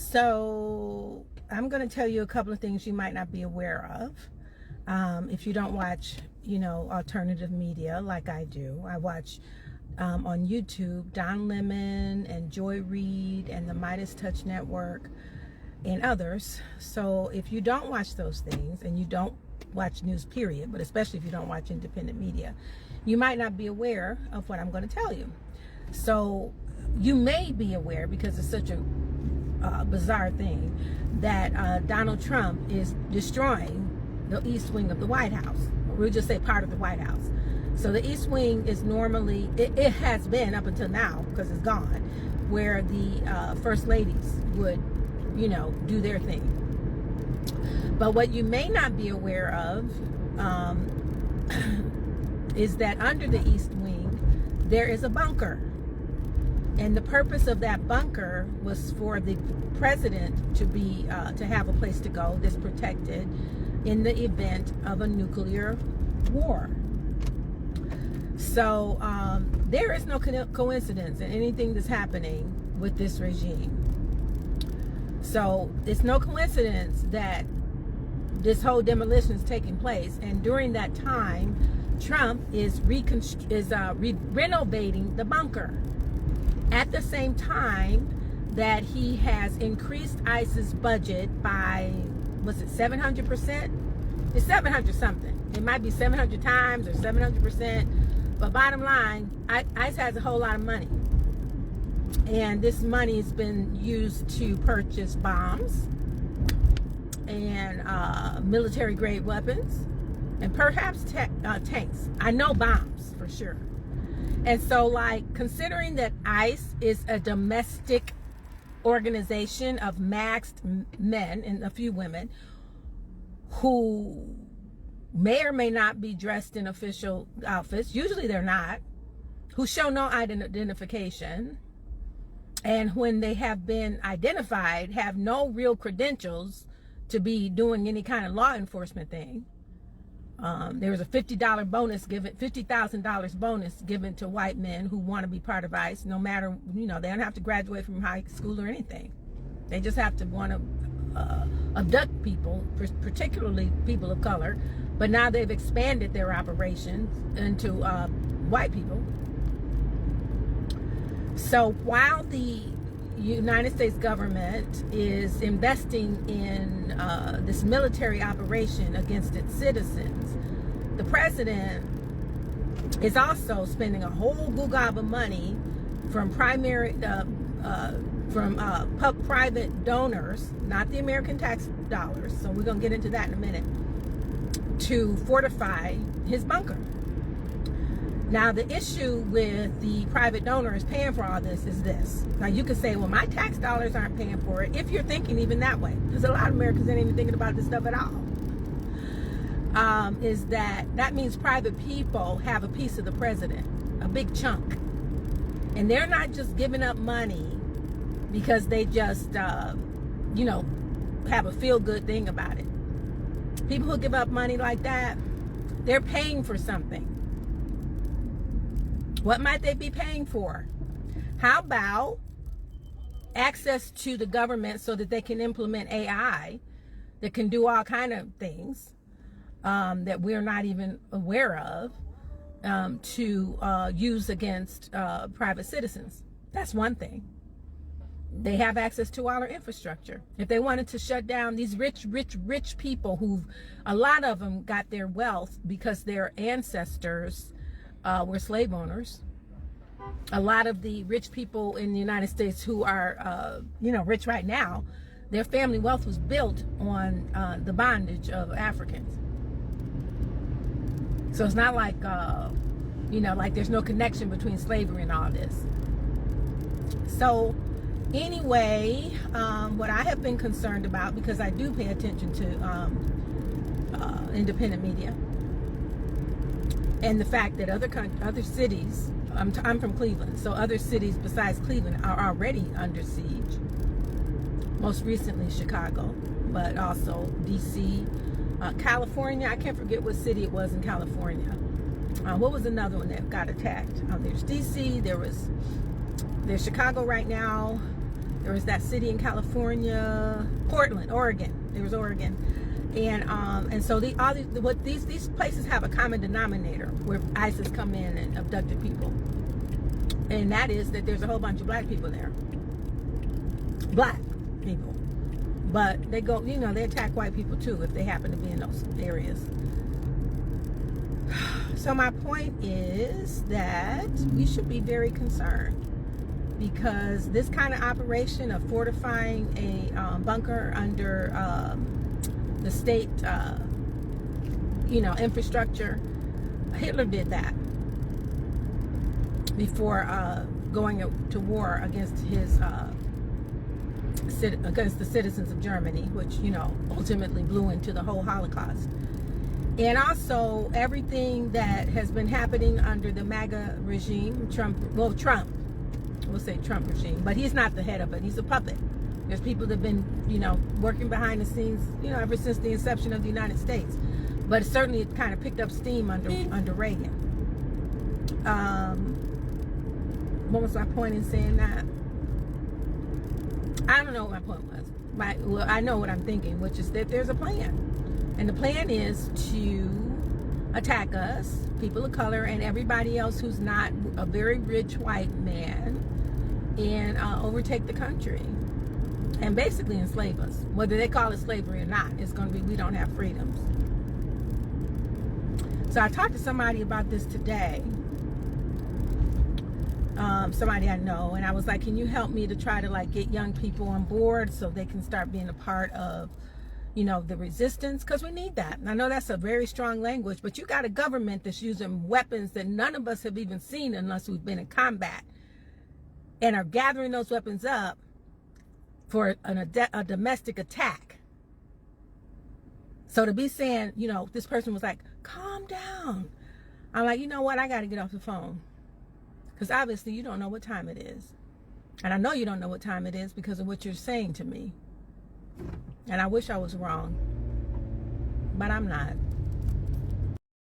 So I'm going to tell you a couple of things you might not be aware of. If you don't watch, alternative media like I do. I watch on YouTube Don Lemon and Joy Reid and the Midas Touch Network and others. So if you don't watch those things and you don't watch news period, but especially if you don't watch independent media, you might not be aware of what I'm going to tell you. So you may be aware, because it's such a bizarre thing, that Donald Trump is destroying the East Wing of the White House. We'll just say part of the White House. So the East Wing is normally, it has been up until now, because it's gone, where the First Ladies would, do their thing. But what you may not be aware of is that under the East Wing, there is a bunker. And the purpose of that bunker was for the president to be, to have a place to go that's protected in the event of a nuclear war. So there is no coincidence in anything that's happening with this regime. So it's no coincidence that this whole demolition is taking place, and during that time, Trump is renovating the bunker. At the same time that he has increased ICE's budget by, was it 700%? It's 700 something. It might be 700 times or 700%. But bottom line, ICE has a whole lot of money. And this money has been used to purchase bombs and military grade weapons and perhaps tanks. I know bombs for sure. And so, considering that ICE is a domestic organization of maxed men and a few women who may or may not be dressed in official outfits, usually they're not, who show no identification, and when they have been identified, have no real credentials to be doing any kind of law enforcement thing. There was a $50 bonus given, $50,000 bonus given to white men who want to be part of ICE. No matter, they don't have to graduate from high school or anything. They just have to want to abduct people, particularly people of color. But now they've expanded their operations into white people. So while the United States government is investing in this military operation against its citizens, the president is also spending a whole gob of money from private donors, not the American tax dollars. So we're going to get into that in a minute, to fortify his bunker. Now, the issue with the private donors paying for all this is this. Now, you could say, well, my tax dollars aren't paying for it, if you're thinking even that way, because a lot of Americans ain't even thinking about this stuff at all. Is that means private people have a piece of the president, a big chunk. And they're not just giving up money because they just, have a feel-good thing about it. People who give up money like that, they're paying for something. What might they be paying for? How about access to the government so that they can implement AI that can do all kind of things that we're not even aware of to use against private citizens? That's one thing. They have access to all our infrastructure. If they wanted to shut down these rich people who, a lot of them got their wealth because their ancestors were slave owners. A lot of the rich people in the United States who are, rich right now, their family wealth was built on the bondage of Africans. So it's not like, like there's no connection between slavery and all this. So anyway, what I have been concerned about, because I do pay attention to independent media, and the fact that other cities, I'm from Cleveland, so other cities besides Cleveland are already under siege. Most recently Chicago, but also DC, California. I can't forget what city it was in California. What was another one that got attacked? There's DC, there's Chicago right now, There was that city in California, Portland, Oregon. There was Oregon. And so these places have a common denominator where ISIS come in and abducted people. And that is that there's a whole bunch of black people there. Black people. But they go, they attack white people too if they happen to be in those areas. So my point is that we should be very concerned, because this kind of operation of fortifying a bunker under the state, infrastructure, Hitler did that before going to war against against the citizens of Germany, which ultimately blew into the whole Holocaust. And also everything that has been happening under the MAGA regime, Trump, we'll say Trump regime, but he's not the head of it. He's a puppet. There's people that have been, working behind the scenes, ever since the inception of the United States. But certainly it kind of picked up steam under Reagan. What was my point in saying that? I don't know what my point was. Well, I know what I'm thinking, which is that there's a plan. And the plan is to attack us, people of color, and everybody else who's not a very rich white man, and overtake the country and basically enslave us. Whether they call it slavery or not, it's going to be, we don't have freedoms. So I talked to somebody about this today, somebody I know, and I was like, can you help me to try to get young people on board so they can start being a part of the resistance, because we need that. And I know that's a very strong language, but you got a government that's using weapons that none of us have even seen unless we've been in combat, and are gathering those weapons up for a domestic attack. So to be saying, this person was like, calm down. I'm like, you know what? I got to get off the phone, because obviously you don't know what time it is. And I know you don't know what time it is because of what you're saying to me. And I wish I was wrong, but I'm not.